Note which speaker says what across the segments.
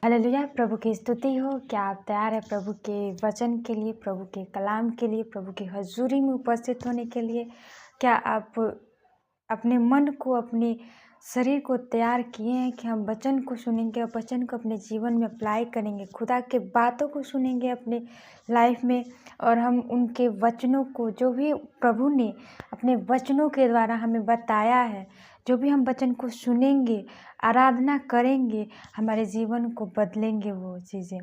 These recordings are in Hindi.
Speaker 1: हालेलुया। प्रभु की स्तुति हो। क्या आप तैयार हैं प्रभु के वचन के लिए, प्रभु के कलाम के लिए, प्रभु की हजूरी में उपस्थित होने के लिए? क्या आप अपने मन को, अपने शरीर को तैयार किए हैं कि हम वचन को सुनेंगे और वचन को अपने जीवन में अप्लाई करेंगे, खुदा के बातों को सुनेंगे अपने लाइफ में, और हम उनके वचनों को, जो भी प्रभु ने अपने वचनों के द्वारा हमें बताया है, जो भी हम वचन को सुनेंगे, आराधना करेंगे, हमारे जीवन को बदलेंगे वो चीज़ें।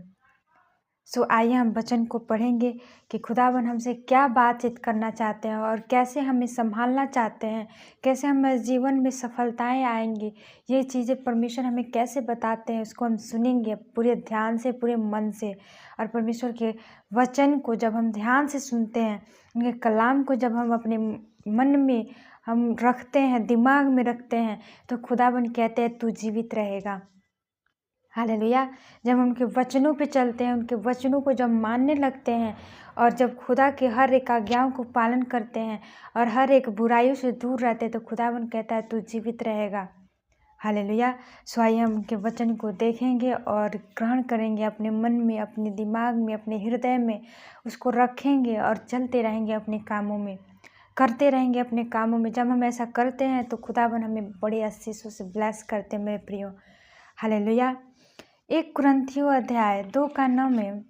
Speaker 1: आइए हम वचन को पढ़ेंगे कि खुदावन हमसे क्या बातचीत करना चाहते हैं और कैसे हमें संभालना चाहते हैं, कैसे हमारे जीवन में सफलताएं आएंगी। ये चीज़ें परमेश्वर हमें कैसे बताते हैं, उसको हम सुनेंगे पूरे ध्यान से, पूरे मन से। और परमेश्वर के वचन को जब हम ध्यान से सुनते हैं, उनके कलाम को जब हम अपने मन में हम रखते हैं, दिमाग में रखते हैं, तो खुदावन कहते हैं तू जीवित रहेगा। हालेलुया। जब हम उनके वचनों पे चलते हैं, उनके वचनों को जब मानने लगते हैं और जब खुदा के हर एक आज्ञाओं को पालन करते हैं और हर एक बुराइयों से दूर रहते हैं, तो खुदावन कहता है तू जीवित रहेगा। हालेलुया। आइए हम उनके वचन को देखेंगे और ग्रहण करेंगे अपने मन में, अपने दिमाग में, अपने हृदय में, उसको रखेंगे और चलते रहेंगे अपने कामों में, करते रहेंगे अपने कामों में। जब हम ऐसा करते हैं तो खुदावन हमें बड़े आशीषों से ब्लेस करते हैं मेरे प्रियो। हालेलुया। 1 कुरिन्थियों अध्याय 2:9 में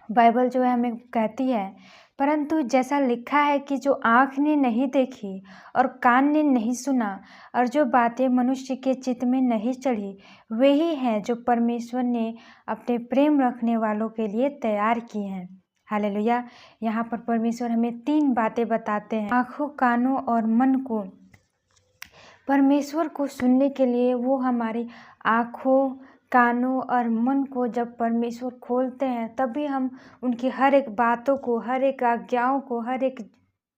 Speaker 1: बाइबल जो है हमें कहती है, परंतु जैसा लिखा है कि जो आँख ने नहीं देखी और कान ने नहीं सुना और जो बातें मनुष्य के चित्त में नहीं चढ़ी, वे ही हैं जो परमेश्वर ने अपने प्रेम रखने वालों के लिए तैयार की हैं। हालेलुया। यहाँ पर परमेश्वर हमें 3 बातें बताते हैं, आँखों, कानों और मन को। परमेश्वर को सुनने के लिए वो हमारी आँखों, कानों और मन को जब परमेश्वर खोलते हैं, तभी हम उनकी हर एक बातों को, हर एक आज्ञाओं को, हर एक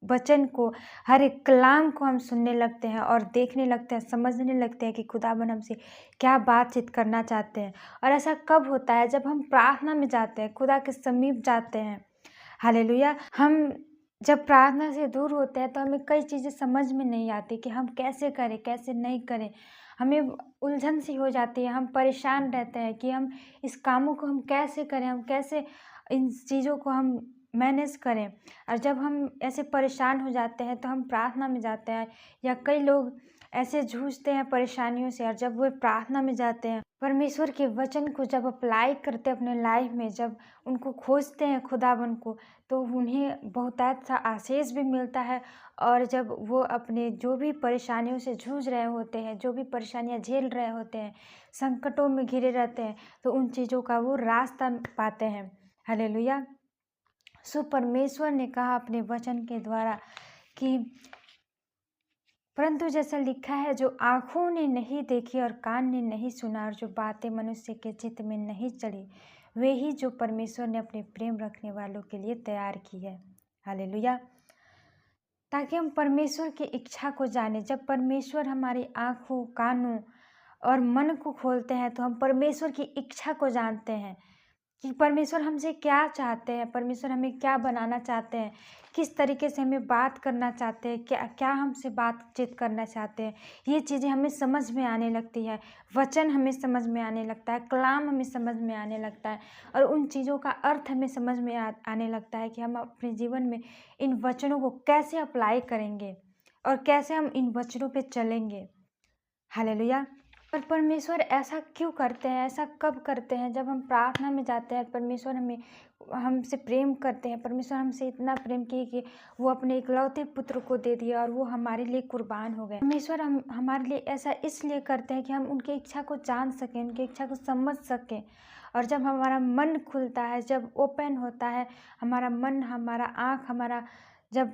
Speaker 1: वचन को, हर एक कलाम को हम सुनने लगते हैं और देखने लगते हैं, समझने लगते हैं कि खुदावन हमसे क्या बातचीत करना चाहते हैं। और ऐसा कब होता है? जब हम प्रार्थना में जाते हैं, खुदा के समीप जाते हैं। हालेलुया। हम जब प्रार्थना से दूर होते हैं तो हमें कई चीज़ें समझ में नहीं आती कि हम कैसे करें, कैसे नहीं करें। हमें उलझन सी हो जाती है, हम परेशान रहते हैं कि हम इस कामों को हम कैसे करें, हम कैसे इन चीज़ों को हम मैनेज करें। और जब हम ऐसे परेशान हो जाते हैं तो हम प्रार्थना में जाते हैं, या कई लोग ऐसे जूझते हैं परेशानियों से, और जब वो प्रार्थना में जाते हैं, परमेश्वर के वचन को जब अप्लाई करते हैं अपने लाइफ में, जब उनको खोजते हैं खुदावन को, तो उन्हें बहुतायत सा आशीष भी मिलता है। और जब वो अपने जो भी परेशानियों से जूझ रहे होते हैं, जो भी परेशानियां झेल रहे होते हैं, संकटों में घिरे रहते हैं, तो उन चीज़ों का वो रास्ता पाते हैं। हालेलुया। परमेश्वर ने कहा अपने वचन के द्वारा कि परंतु जैसा लिखा है, जो आँखों ने नहीं देखी और कान ने नहीं सुना और जो बातें मनुष्य के चित्त में नहीं चढ़ी, वे ही जो परमेश्वर ने अपने प्रेम रखने वालों के लिए तैयार की है। हालेलुया। ताकि हम परमेश्वर की इच्छा को जाने। जब परमेश्वर हमारी आँखों, कानों और मन को खोलते हैं, तो हम परमेश्वर की इच्छा को जानते हैं कि परमेश्वर हमसे क्या चाहते हैं, परमेश्वर हमें क्या बनाना चाहते हैं, किस तरीके से हमें बात करना चाहते हैं, क्या क्या हमसे बातचीत करना चाहते हैं। ये चीज़ें हमें समझ में आने लगती है, वचन हमें समझ में आने लगता है, कलाम हमें समझ में आने लगता है, और उन चीज़ों का अर्थ हमें समझ में आने लगता है कि हम अपने जीवन में इन वचनों को कैसे अप्लाई करेंगे और कैसे हम इन वचनों पे चलेंगे। हालेलुया। पर परमेश्वर ऐसा क्यों करते हैं, ऐसा कब करते हैं? जब हम प्रार्थना में जाते हैं, परमेश्वर हमसे प्रेम करते हैं। परमेश्वर हमसे इतना प्रेम किए कि वो अपने इकलौते पुत्र को दे दिया और वो हमारे लिए कुर्बान हो गए। परमेश्वर हमारे लिए ऐसा इसलिए करते हैं कि हम उनकी इच्छा को जान सकें, उनकी इच्छा को समझ सकें। और जब हमारा मन खुलता है, जब ओपन होता है हमारा मन, हमारा आँख, हमारा जब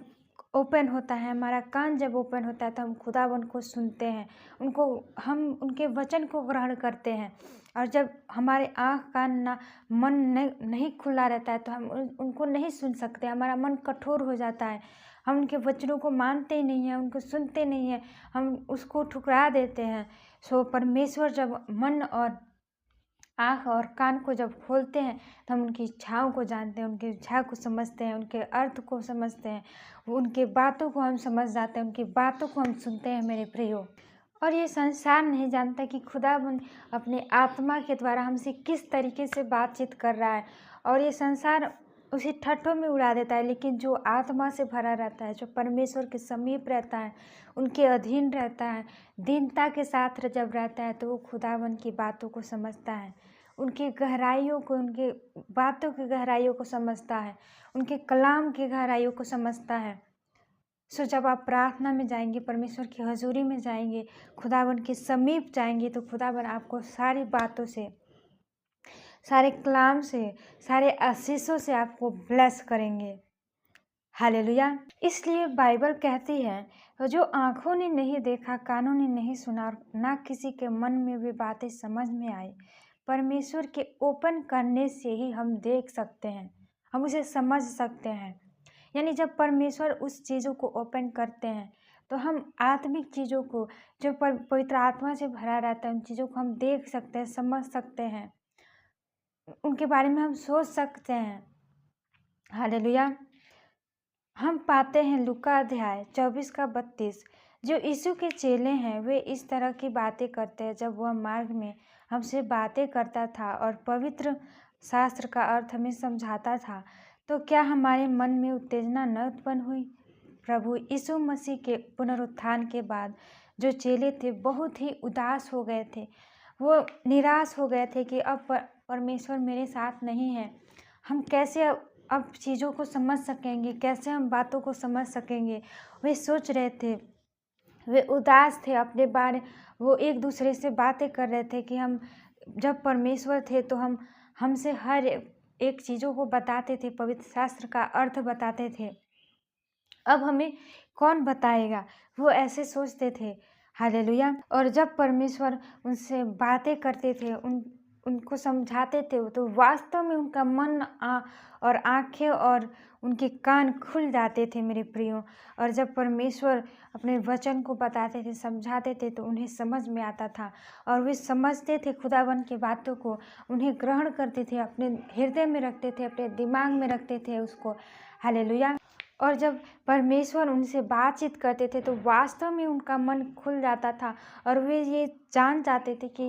Speaker 1: ओपन होता है, हमारा कान जब ओपन होता है, तो हम खुदावन को सुनते हैं, हम उनके वचन को ग्रहण करते हैं। और जब हमारे आँख, कान ना मन नहीं खुला रहता है, तो हम उनको नहीं सुन सकते, हमारा मन कठोर हो जाता है, हम उनके वचनों को मानते ही नहीं हैं, उनको सुनते नहीं हैं, हम उसको ठुकरा देते हैं। परमेश्वर जब मन और आँख और कान को जब खोलते हैं, तो हम उनकी इच्छाओं को जानते हैं, उनकी इच्छा को समझते हैं, उनके अर्थ को समझते हैं, उनके बातों को हम समझ जाते हैं, उनकी बातों को हम सुनते हैं मेरे प्रियो। और ये संसार नहीं जानता कि खुदाबंद अपने आत्मा के द्वारा हमसे किस तरीके से बातचीत कर रहा है। और ये संसार उसे ठट्ठों में उड़ा देता है, लेकिन जो आत्मा से भरा रहता है, जो परमेश्वर के समीप रहता है, उनके अधीन रहता है, दीनता के साथ जब रहता है, तो वो खुदाबंद की बातों को समझता है, उनकी गहराइयों को, उनके बातों की गहराइयों को समझता है, उनके कलाम की गहराइयों को समझता है। सो जब आप प्रार्थना में जाएंगे, परमेश्वर की हजूरी में जाएंगे, खुदाबंद के समीप जाएंगे, तो खुदाबंद आपको सारी बातों से, सारे कलाम से, सारे आशीषों से आपको ब्लेस करेंगे। हालेलुया। इसलिए बाइबल कहती है, जो आँखों ने नहीं देखा, कानों ने नहीं सुना, और ना किसी के मन में वे बातें समझ में आई, परमेश्वर के ओपन करने से ही हम देख सकते हैं, हम उसे समझ सकते हैं। यानी जब परमेश्वर उस चीज़ों को ओपन करते हैं, तो हम आत्मिक चीज़ों को, जो पवित्र आत्मा से भरा रहता है, उन चीज़ों को हम देख सकते हैं, समझ सकते हैं, उनके बारे में हम सोच सकते हैं। हालेलुया। हम पाते हैं लूका अध्याय 24:32, जो यीशु के चेले हैं वे इस तरह की बातें करते हैं जब वह मार्ग में हमसे बातें करता था और पवित्र शास्त्र का अर्थ हमें समझाता था, तो क्या हमारे मन में उत्तेजना न उत्पन्न हुई। प्रभु यीशु मसीह के पुनरुत्थान के बाद जो चेले थे बहुत ही उदास हो गए थे, वो निराश हो गए थे कि अब परमेश्वर मेरे साथ नहीं है, हम कैसे अब चीज़ों को समझ सकेंगे, कैसे हम बातों को समझ सकेंगे। वे सोच रहे थे, वे उदास थे अपने बारे, वो एक दूसरे से बातें कर रहे थे कि हम जब परमेश्वर थे तो हम हमसे हर एक चीज़ों को बताते थे, पवित्र शास्त्र का अर्थ बताते थे, अब हमें कौन बताएगा, वो ऐसे सोचते थे। हालेलुया। और जब परमेश्वर उनसे बातें करते थे, उनको समझाते थे, तो वास्तव में उनका मन और आँखें और उनके कान खुल जाते थे मेरे प्रियो। और जब परमेश्वर अपने वचन को बताते थे, समझाते थे, तो उन्हें समझ में आता था और वे समझते थे खुदावन की बातों को, उन्हें ग्रहण करते थे, अपने हृदय में रखते थे, अपने दिमाग में रखते थे उसको। हालेलुया। और जब परमेश्वर उनसे बातचीत करते थे, तो वास्तव में उनका मन खुल जाता था और वे ये जान जाते थे कि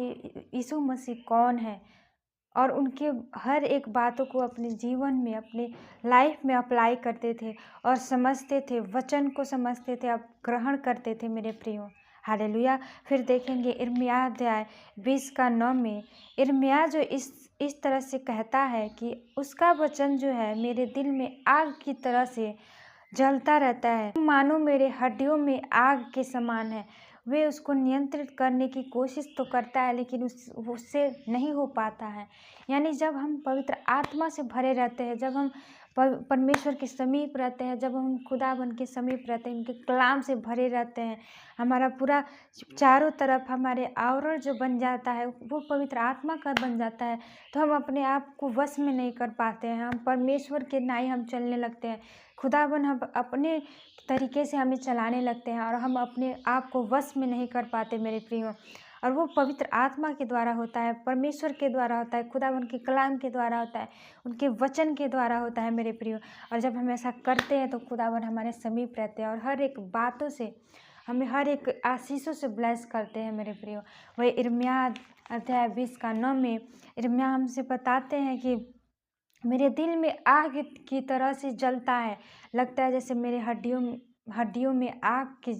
Speaker 1: यीशु मसीह कौन है, और उनके हर एक बातों को अपने जीवन में, अपने लाइफ में अप्लाई करते थे और समझते थे, वचन को समझते थे, अब ग्रहण करते थे मेरे प्रियो। हालेलुया। फिर देखेंगे यिर्मयाह अध्याय 20:9 में, यिर्मयाह जो इस तरह से कहता है कि उसका वचन जो है मेरे दिल में आग की तरह से जलता रहता है, मानो मेरे हड्डियों में आग के समान है। वे उसको नियंत्रित करने की कोशिश तो करता है, लेकिन उससे नहीं हो पाता है। यानी जब हम पवित्र आत्मा से भरे रहते हैं, जब हम परमेश्वर के समीप रहते हैं, जब हम खुदाबन के समीप रहते हैं, उनके कलाम से भरे रहते हैं, हमारा पूरा चारों तरफ हमारे आवरण जो बन जाता है वो पवित्र आत्मा का बन जाता है, तो हम अपने आप को वश में नहीं कर पाते हैं, हम परमेश्वर के नाई हम चलने लगते हैं। खुदाबन हम अपने तरीके से हमें चलाने लगते हैं और हम अपने आप को वश में नहीं कर पाते मेरे प्रियो। और वो पवित्र आत्मा के द्वारा होता है, परमेश्वर के द्वारा होता है, खुदावन के कलाम के द्वारा होता है, उनके वचन के द्वारा होता है मेरे प्रियो। और जब हम ऐसा करते हैं तो खुदावन हमारे समीप रहते हैं और हर एक बातों से हमें, हर एक आशीषों से ब्लेस करते हैं मेरे प्रियो। वही यिर्मयाह अध्याय 20:9 में यिर्मयाह हमसे बताते हैं कि मेरे दिल में आग की तरह से जलता है, लगता है जैसे मेरे हड्डियों में आग के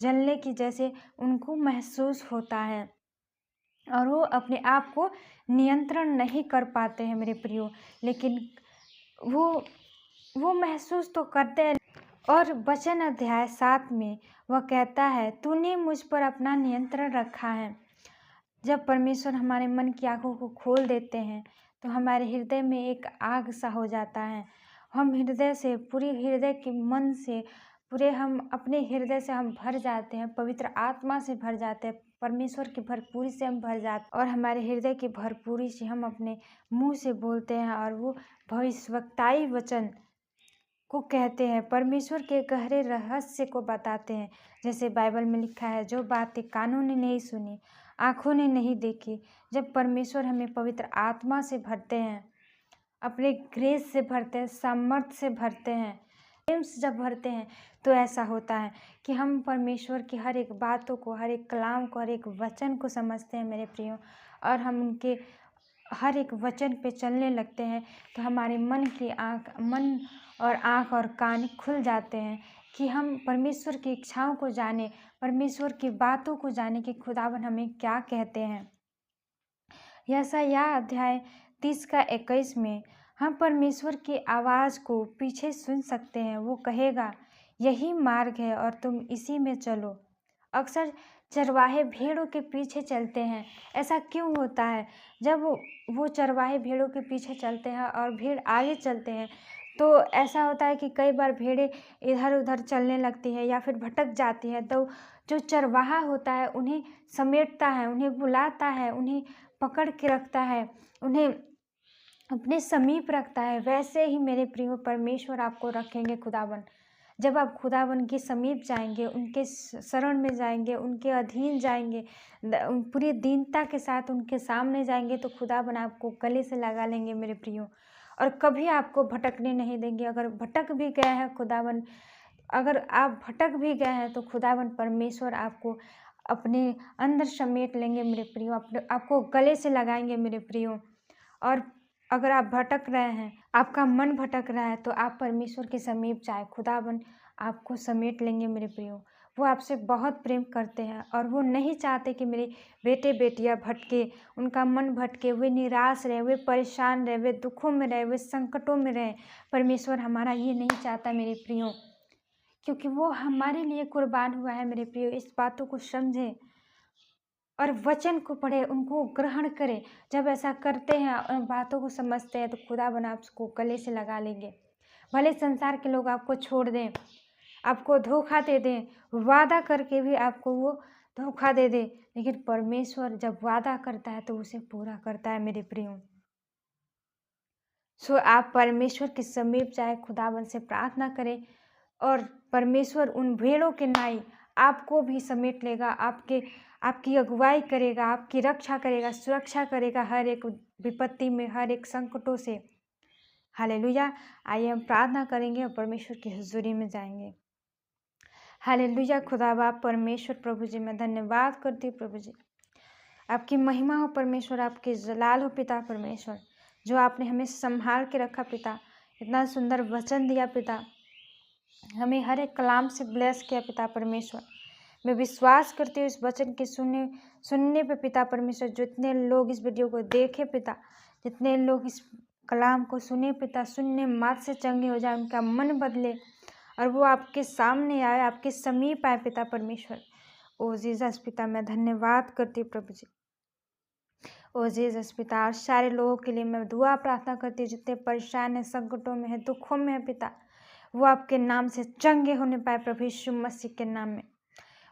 Speaker 1: जलने की जैसे उनको महसूस होता है, और वो अपने आप को नियंत्रण नहीं कर पाते हैं मेरे प्रियो। लेकिन वो महसूस तो करते हैं। और वचन अध्याय 7 में वह कहता है, तूने मुझ पर अपना नियंत्रण रखा है। जब परमेश्वर हमारे मन की आँखों को खोल देते हैं, तो हमारे हृदय में एक आग सा हो जाता है। हम हृदय से, पूरी हृदय के मन से, पूरे हम अपने हृदय से हम भर जाते हैं, पवित्र आत्मा से भर जाते हैं, परमेश्वर की भरपूरी से हम भर जाते हैं, और हमारे हृदय की भरपूरी से हम अपने मुंह से बोलते हैं और वो भविष्यवक्ताई वचन को कहते हैं, परमेश्वर के गहरे रहस्य को बताते हैं। जैसे बाइबल में लिखा है, जो बातें कानों ने नहीं सुनी, आँखों ने नहीं देखी। जब परमेश्वर हमें पवित्र आत्मा से भरते हैं, अपने ग्रेस से भरते हैं, सामर्थ्य से भरते हैं, प्रेम से जब भरते हैं तो ऐसा होता है कि हम परमेश्वर की हर एक बातों को, हर एक कलाम को, हर एक वचन को समझते हैं मेरे प्रियो, और हम उनके हर एक वचन पे चलने लगते हैं तो हमारे मन और आँख और कान खुल जाते हैं कि हम परमेश्वर की इच्छाओं को जाने, परमेश्वर की बातों को जाने कि खुदावन हमें क्या कहते हैं। यशायाह अध्याय 30 का 21 में हम परमेश्वर की आवाज़ को पीछे सुन सकते हैं। वो कहेगा, यही मार्ग है और तुम इसी में चलो। अक्सर चरवाहे भेड़ों के पीछे चलते हैं। ऐसा क्यों होता है? जब वो चरवाहे भेड़ों के पीछे चलते हैं और भीड़ आगे चलते हैं तो ऐसा होता है कि कई बार भेड़ें इधर उधर चलने लगती है या फिर भटक जाती है, तो जो चरवाहा होता है उन्हें समेटता है, उन्हें बुलाता है, उन्हें पकड़ के रखता है, उन्हें अपने समीप रखता है। वैसे ही मेरे प्रिय परमेश्वर आपको रखेंगे खुदावन। जब आप खुदावन के समीप जाएंगे, उनके शरण में जाएंगे, उनके अधीन जाएंगे, पूरी दीनता के साथ उनके सामने जाएंगे तो खुदावन आपको गले से लगा लेंगे मेरे प्रियो, और कभी आपको भटकने नहीं देंगे। अगर भटक भी गए हैं खुदावन, अगर आप भटक भी गए हैं तो खुदावन परमेश्वर आपको अपने अंदर समेट लेंगे मेरे प्रियो, आपको गले से लगाएंगे मेरे प्रियो। और अगर आप भटक रहे हैं, आपका मन भटक रहा है, तो आप परमेश्वर के समीप जाए, खुदावन आपको समेट लेंगे मेरे प्रियो। वो आपसे बहुत प्रेम करते हैं और वो नहीं चाहते कि मेरे बेटे बेटियां भटके, उनका मन भटके, वे निराश रहे, वे परेशान रहे, वे दुखों में रहे, वे संकटों में रहे। परमेश्वर हमारा ये नहीं चाहता मेरे प्रियो, क्योंकि वो हमारे लिए कुर्बान हुआ है मेरे प्रियो। इस बातों को समझें और वचन को पढ़े, उनको ग्रहण करें। जब ऐसा करते हैं और बातों को समझते हैं तो खुदावन आपको गले से लगा लेंगे। भले संसार के लोग आपको छोड़ दें, आपको धोखा दे दें, वादा करके भी आपको वो धोखा दे दे, लेकिन परमेश्वर जब वादा करता है तो उसे पूरा करता है मेरे प्रियो। सो आप परमेश्वर के समीप जाए, खुदावन से प्रार्थना करें और परमेश्वर उन भेड़ों के नाई आपको भी समेट लेगा, आपकी अगुवाई करेगा, आपकी रक्षा करेगा, सुरक्षा करेगा हर एक विपत्ति में, हर एक संकटों से। हालेलुया। आइए हम प्रार्थना करेंगे और परमेश्वर की हुजूरी में जाएंगे। हालेलुया। खुदा बाप परमेश्वर प्रभु जी, मैं धन्यवाद करती हूँ प्रभु जी। आपकी महिमा हो परमेश्वर, आपकी जलाल हो पिता परमेश्वर, जो आपने हमें संभाल के रखा पिता, इतना सुंदर वचन दिया पिता, हमें हर एक कलाम से ब्लेस किया पिता परमेश्वर। मैं विश्वास करती हूँ इस वचन के सुनने पे पिता परमेश्वर, जितने लोग इस वीडियो को देखे पिता, जितने लोग इस कलाम को सुने पिता, सुनने मात्र से चंगे हो जाए, उनका मन बदले और वो आपके सामने आए, आपके समीप आए पिता परमेश्वर। ओ जीसस पिता, मैं धन्यवाद करती हूँ प्रभु जी। ओ जीसस पिता, और सारे लोगों के लिए मैं दुआ प्रार्थना करती हूँ जितने परेशान हैं, संकटों में है, दुखों में है पिता, वो आपके नाम से चंगे होने पाए प्रभु यीशु मसीह के नाम में।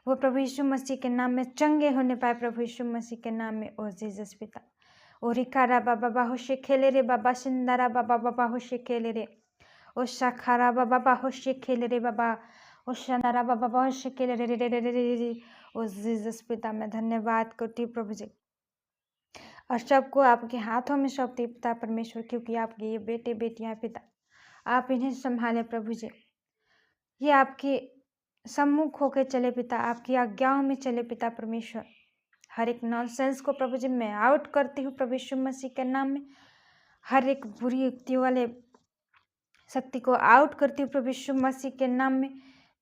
Speaker 1: वो प्रभु यीशु मसीह के नाम में चंगे होने पाए प्रभु यीशु मसीह के नाम में। ओ जीसस पिता, ओ रिकारा बाबा बाहुशे खेले रे बाबा, सिंदारा बाबा बाबा होशे खेले रे, ओ शाखारा बाबा बाहुशे खेले रे बाबा, ओ शनारा बाबा बाहुशे खेले रे रे रे रे रे रे। ओ जीसस पिता, मैं धन्यवाद करती हूँ प्रभु जी, और सबको आपके हाथों में सौंपती पिता परमेश्वर, क्योंकि आपके ये बेटे बेटियां पिता, आप इन्हें संभाले प्रभु जी। ये आपके सम्मुख होकर चले पिता, आपकी आज्ञाओं में चले पिता परमेश्वर। हर एक नॉनसेंस को प्रभु जी मैं आउट करती हूँ प्रभु यीशु मसीह के नाम में। हर एक बुरी युक्तियों वाले शक्ति को आउट करती हूँ प्रभु यीशु मसीह के नाम में।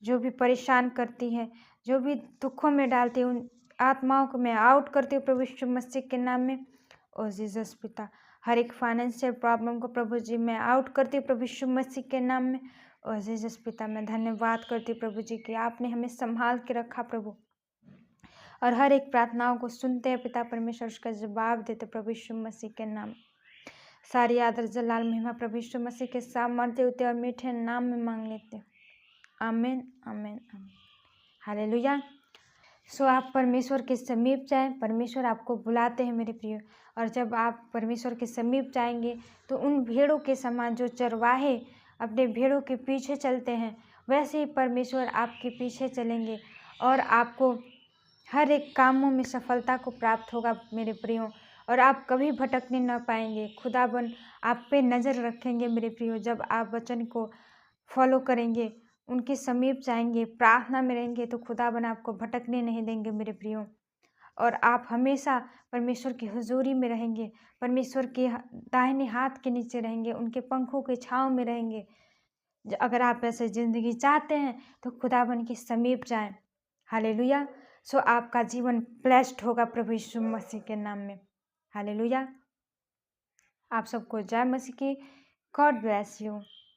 Speaker 1: जो भी परेशान करती है, जो भी दुखों में डालती है, उन आत्माओं को मैं आउट करती हूँ प्रभु यीशु मसीह के नाम में। ओ जीसस पिता, हर एक फाइनेंशियल प्रॉब्लम को प्रभु जी मैं आउट करती हूँ प्रभु यीशु मसीह के नाम में। और जीसस पिता, मैं धन्यवाद करती हूँ प्रभु जी कि आपने हमें संभाल के रखा प्रभु, और हर एक प्रार्थनाओं को सुनते हैं पिता परमेश्वर, उसका जवाब देते प्रभु यीशु मसीह के नाम। सारी आदर जलाल महिमा प्रभु यीशु मसीह के सामर्थ्य होते और मीठे नाम में मांग लेते। आमीन आमीन आमीन। हालेलुया। सो आप परमेश्वर के समीप जाएं, परमेश्वर आपको बुलाते हैं मेरे प्रिय, और जब आप परमेश्वर के समीप जाएंगे तो उन भेड़ों के समान, जो चरवाहे अपने भेड़ों के पीछे चलते हैं, वैसे ही परमेश्वर आपके पीछे चलेंगे और आपको हर एक कामों में सफलता को प्राप्त होगा मेरे प्रियो, और आप कभी भटकने न पाएंगे। खुदाबन आप पे नज़र रखेंगे मेरे प्रियो, जब आप वचन को फॉलो करेंगे, उनके समीप जाएंगे, प्रार्थना में रहेंगे, तो खुदावन आपको भटकने नहीं देंगे मेरे प्रियो। और आप हमेशा परमेश्वर की हुजूरी में रहेंगे, परमेश्वर के दाहिने हाथ के नीचे रहेंगे, उनके पंखों के छाँव में रहेंगे। अगर आप ऐसे ज़िंदगी चाहते हैं तो खुदावन के समीप जाएं। हालेलुया। सो आपका जीवन ब्लेस्ड होगा प्रभु यीशु मसीह के नाम में। हालेलुया। आप सबको जय मसीह की। God bless you.